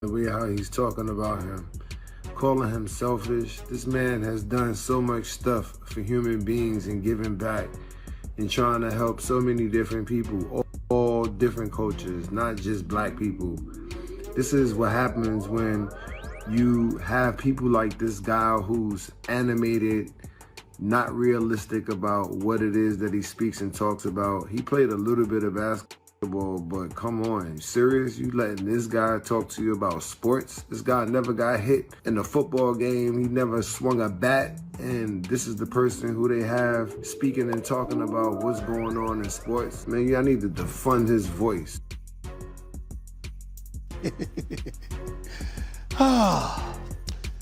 The way how he's talking about him, calling him selfish. This man has done so much stuff for human beings and giving back and trying to help so many different people, all different cultures, not just black people. This is what happens when you have people like this guy who's animated, not realistic about what it is that he speaks and talks about. He played a little bit of basketball, but come on, you serious? You letting this guy talk to you about sports? This guy never got hit in a football game. He never swung a bat. And this is the person who they have speaking and talking about what's going on in sports. Man, y'all need to defund his voice.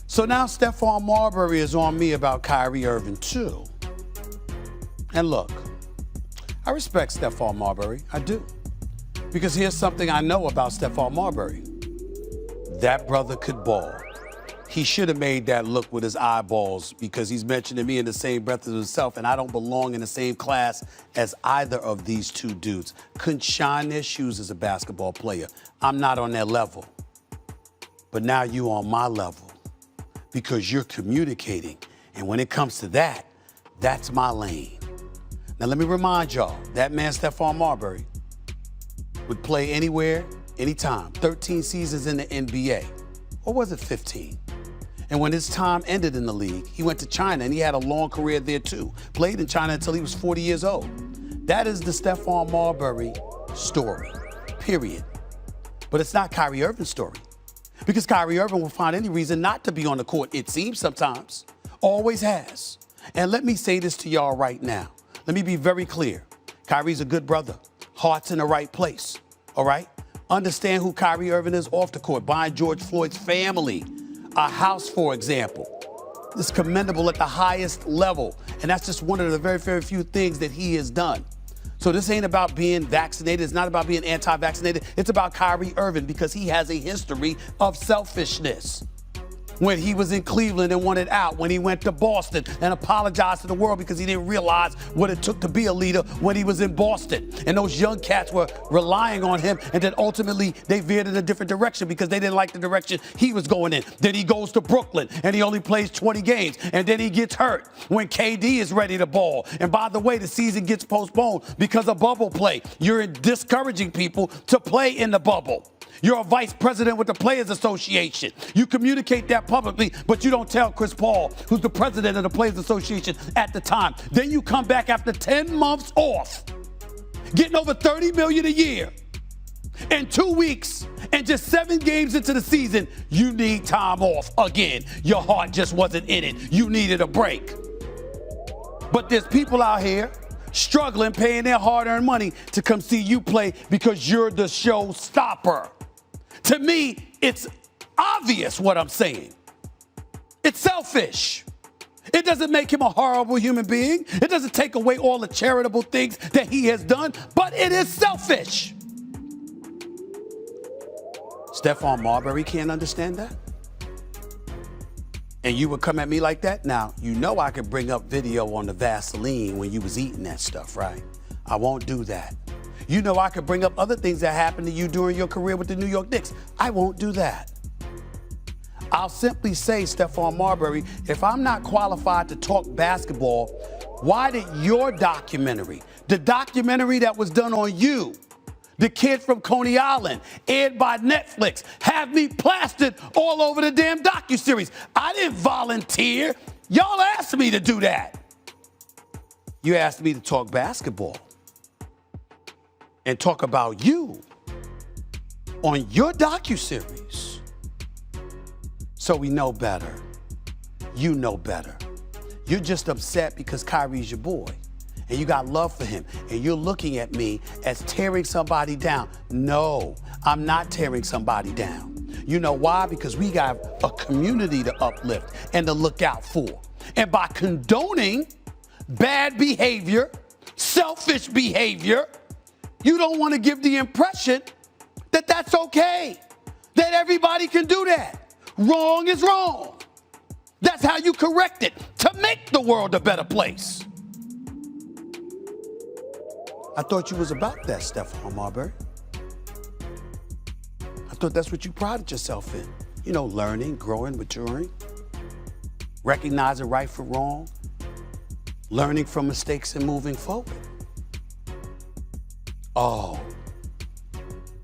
So now Stephon Marbury is on me about Kyrie Irving too. And look, I respect Stephon Marbury, I do. Because here's something I know about Stephon Marbury. That brother could ball. He should have made that look with his eyeballs because he's mentioning me in the same breath as himself, and I don't belong in the same class as either of these two dudes. Couldn't shine their shoes as a basketball player. I'm not on their level. But now you on my level because you're communicating. And when it comes to that, that's my lane. Now let me remind y'all, that man Stephon Marbury would play anywhere, anytime. 13 seasons in the NBA. Or was it 15? And when his time ended in the league, he went to China and he had a long career there too. Played in China until he was 40 years old. That is the Stephon Marbury story, period. But it's not Kyrie Irving's story. Because Kyrie Irving will find any reason not to be on the court, it seems sometimes. Always has. And let me say this to y'all right now. Let me be very clear. Kyrie's a good brother. Heart's in the right place, all right? Understand who Kyrie Irving is off the court, buying George Floyd's family a house, for example. It's commendable at the highest level, and that's just one of the very, very few things that he has done. So this ain't about being vaccinated. It's not about being anti-vaccinated. It's about Kyrie Irving because he has a history of selfishness. When he was in Cleveland and wanted out, when he went to Boston and apologized to the world because he didn't realize what it took to be a leader when he was in Boston. And those young cats were relying on him, and then ultimately they veered in a different direction because they didn't like the direction he was going in. Then he goes to Brooklyn and he only plays 20 games, and then he gets hurt when KD is ready to ball. And by the way, the season gets postponed because of bubble play. You're discouraging people to play in the bubble. You're a vice president with the Players Association. You communicate that publicly, but you don't tell Chris Paul, who's the president of the Players Association at the time. Then you come back after 10 months off, getting over $30 million a year. In 2 weeks and just 7 games into the season, you need time off again. Your heart just wasn't in it. You needed a break. But there's people out here struggling, paying their hard-earned money to come see you play because you're the showstopper. To me, it's obvious what I'm saying. It's selfish. It doesn't make him a horrible human being. It doesn't take away all the charitable things that he has done, but it is selfish. Stephon Marbury can't understand that? And you would come at me like that? Now, you know I could bring up video on the Vaseline when you was eating that stuff, right? I won't do that. You know I could bring up other things that happened to you during your career with the New York Knicks. I won't do that. I'll simply say, Stephon Marbury, if I'm not qualified to talk basketball, why did your documentary, the documentary that was done on you, the kid from Coney Island, aired by Netflix, have me plastered all over the damn docuseries? I didn't volunteer. Y'all asked me to do that. You asked me to talk basketball and talk about you on your docuseries. So we know better. You know better. You're just upset because Kyrie's your boy and you got love for him, and you're looking at me as tearing somebody down. No, I'm not tearing somebody down. You know why? Because we got a community to uplift and to look out for. And by condoning bad behavior, selfish behavior, you don't want to give the impression that that's okay, that everybody can do that. Wrong is wrong. That's how you correct it to make the world a better place. I thought you was about that, Stephon Marbury. thought that's what you prided yourself in. You know, learning, growing, maturing, recognizing right from wrong, learning from mistakes and moving forward. Oh,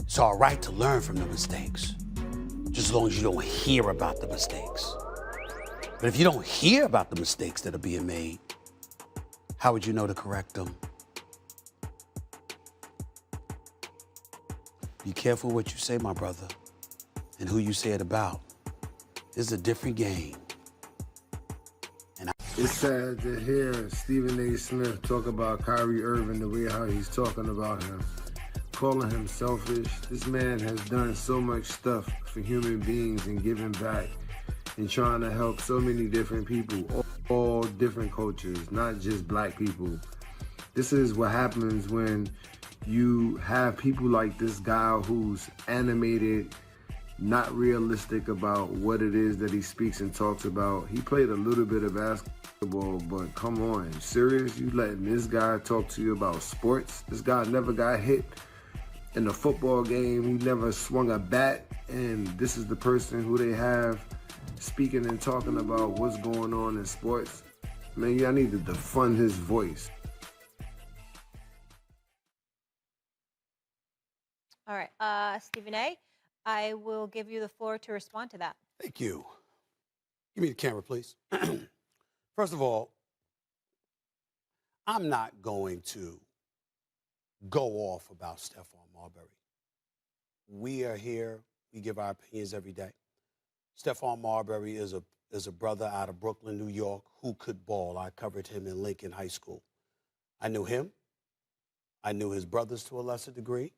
it's all right to learn from the mistakes, just as long as you don't hear about the mistakes. But if you don't hear about the mistakes that are being made, how would you know to correct them? Be careful what you say, my brother, and who you say it about. It's a different game. It's sad to hear Stephen A. Smith talk about Kyrie Irving the way how he's talking about him, calling him selfish. This man has done so much stuff for human beings and giving back and trying to help so many different people, all different cultures, not just black people. This is what happens when you have people like this guy who's animated, not realistic about what it is that he speaks and talks about. He played a little bit of basketball, but come on, serious? You letting this guy talk to you about sports? This guy never got hit in a football game. He never swung a bat, and this is the person who they have speaking and talking about what's going on in sports. Man, y'all need to defund his voice. All right, Stephen A., I will give you the floor to respond to that. Thank you. Give me the camera, please. First of all, I'm not going to go off about Stephon Marbury. We are here. We give our opinions every day. Stephon Marbury is a brother out of Brooklyn, New York, who could ball. I covered him in Lincoln High School. I knew him. I knew his brothers to a lesser degree,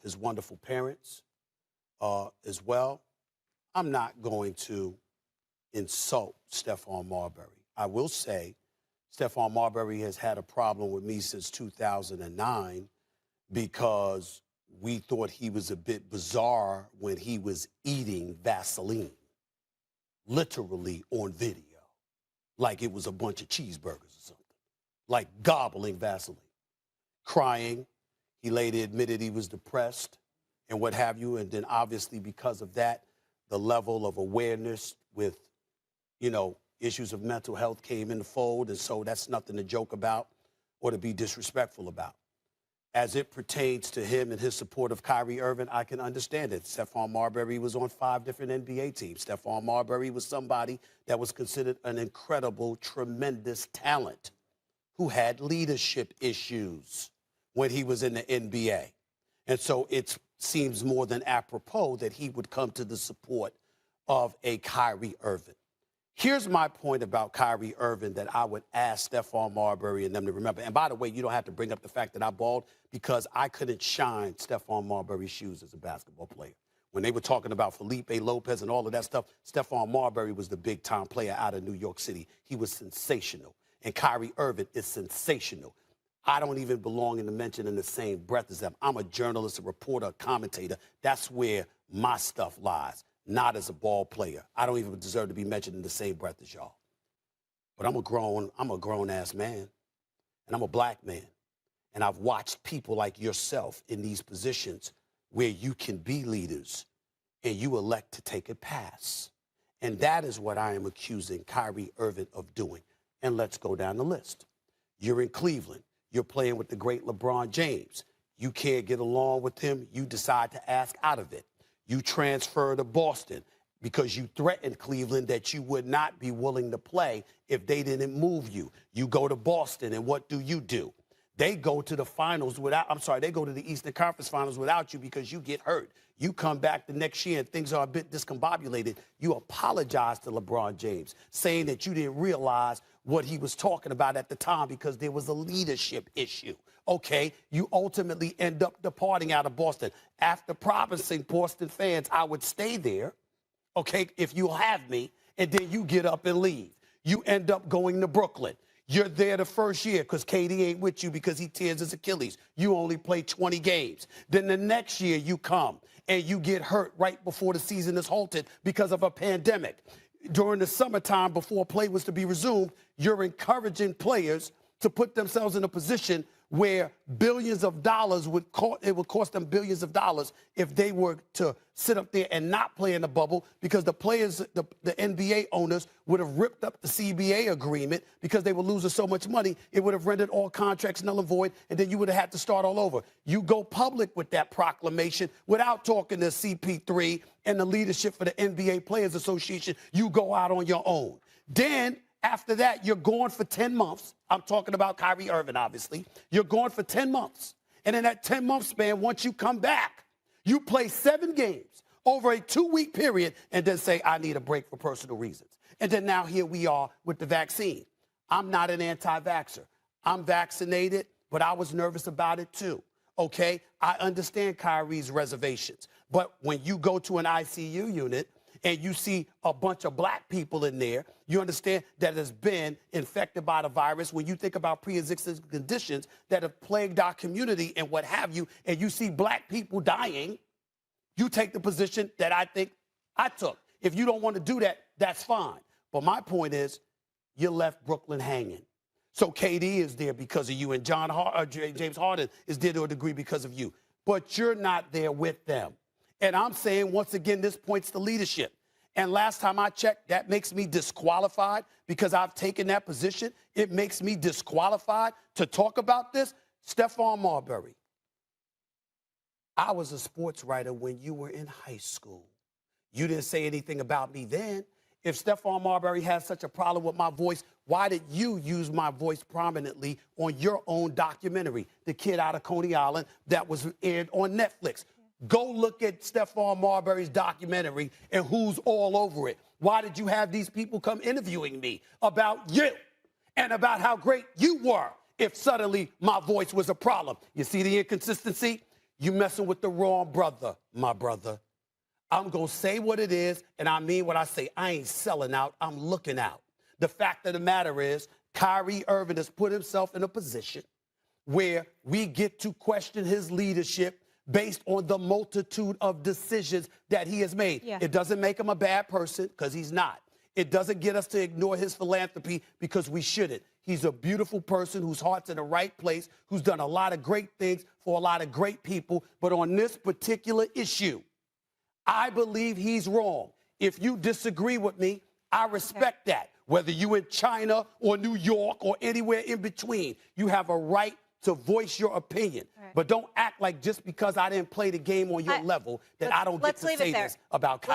his wonderful parents as well. I'm not going to insult Stephon Marbury. I will say Stephon Marbury has had a problem with me since 2009 because we thought he was a bit bizarre when he was eating Vaseline, literally on video, like it was a bunch of cheeseburgers or something, like gobbling Vaseline, crying. He later admitted he was depressed and what have you, and then obviously because of that, the level of awareness with, issues of mental health came in the fold, and so that's nothing to joke about or to be disrespectful about. As it pertains to him and his support of Kyrie Irving, I can understand it. Stephon Marbury was on 5 different NBA teams. Stephon Marbury was somebody that was considered an incredible, tremendous talent who had leadership issues when he was in the NBA. And so it seems more than apropos that he would come to the support of a Kyrie Irving. Here's my point about Kyrie Irving that I would ask Stephon Marbury and them to remember. And by the way, you don't have to bring up the fact that I balled because I couldn't shine Stephon Marbury's shoes as a basketball player. When they were talking about Felipe Lopez and all of that stuff, Stephon Marbury was the big-time player out of New York City. He was sensational. And Kyrie Irving is sensational. I don't even belong in the mention in the same breath as them. I'm a journalist, a reporter, a commentator. That's where my stuff lies, not as a ball player. I don't even deserve to be mentioned in the same breath as y'all. But I'm a grown-ass man, and I'm a black man. And I've watched people like yourself in these positions where you can be leaders, and you elect to take a pass. And that is what I am accusing Kyrie Irving of doing. And let's go down the list. You're in Cleveland. You're playing with the great LeBron James. You can't get along with him. You decide to ask out of it. You transfer to Boston because you threatened Cleveland that you would not be willing to play if they didn't move you. You go to Boston, and what do? They go to the finals they go to the Eastern Conference Finals without you because you get hurt. You come back the next year and things are a bit discombobulated. You apologize to LeBron James, saying that you didn't realize what he was talking about at the time because there was a leadership issue. Okay, you ultimately end up departing out of Boston. After promising Boston fans I would stay there, okay, if you'll have me, and then you get up and leave. You end up going to Brooklyn. You're there the first year because KD ain't with you because he tears his Achilles. You only play 20 games. Then the next year you come and you get hurt right before the season is halted because of a pandemic. During the summertime before play was to be resumed, you're encouraging players to put themselves in a position where billions of dollars would cost them billions of dollars if they were to sit up there and not play in the bubble, because the players, the NBA owners would have ripped up the CBA agreement because they were losing so much money. It would have rendered all contracts null and void, and then you would have had to start all over. You go public with that proclamation without talking to CP3 and the leadership for the NBA Players Association. You go out on your own. Then after that, you're gone for 10 months. I'm talking about Kyrie Irving, obviously. You're gone for 10 months. And in that 10-month span, once you come back, you play 7 games over a 2-week period and then say, I need a break for personal reasons. And then now here we are with the vaccine. I'm not an anti-vaxxer. I'm vaccinated, but I was nervous about it too. Okay? I understand Kyrie's reservations. But when you go to an ICU unit and you see a bunch of black people in there, you understand that has been infected by the virus. When you think about pre-existing conditions that have plagued our community and what have you, and you see black people dying, you take the position that I think I took. If you don't want to do that, that's fine. But my point is, you left Brooklyn hanging. So KD is there because of you, and James Harden is there to a degree because of you. But you're not there with them. And I'm saying, once again, this points to leadership. And last time I checked, that makes me disqualified because I've taken that position. It makes me disqualified to talk about this. Stephon Marbury, I was a sports writer when you were in high school. You didn't say anything about me then. If Stephon Marbury has such a problem with my voice, why did you use my voice prominently on your own documentary, The Kid Out of Coney Island, that was aired on Netflix? Go look at Stephon Marbury's documentary and who's all over it. Why did you have these people come interviewing me about you and about how great you were if suddenly my voice was a problem? You see the inconsistency? You messing with the wrong brother, my brother. I'm going to say what it is, and I mean what I say. I ain't selling out. I'm looking out. The fact of the matter is, Kyrie Irving has put himself in a position where we get to question his leadership based on the multitude of decisions that he has made. Yeah. It doesn't make him a bad person, because he's not. It doesn't get us to ignore his philanthropy, because we shouldn't. He's a beautiful person whose heart's in the right place, who's done a lot of great things for a lot of great people. But on this particular issue, I believe he's wrong. If you disagree with me, I respect that. Whether you in China or New York or anywhere in between, you have a right to voice your opinion. Right. But don't act like just because I didn't play the game on your level that I don't get to say this about Kyrie.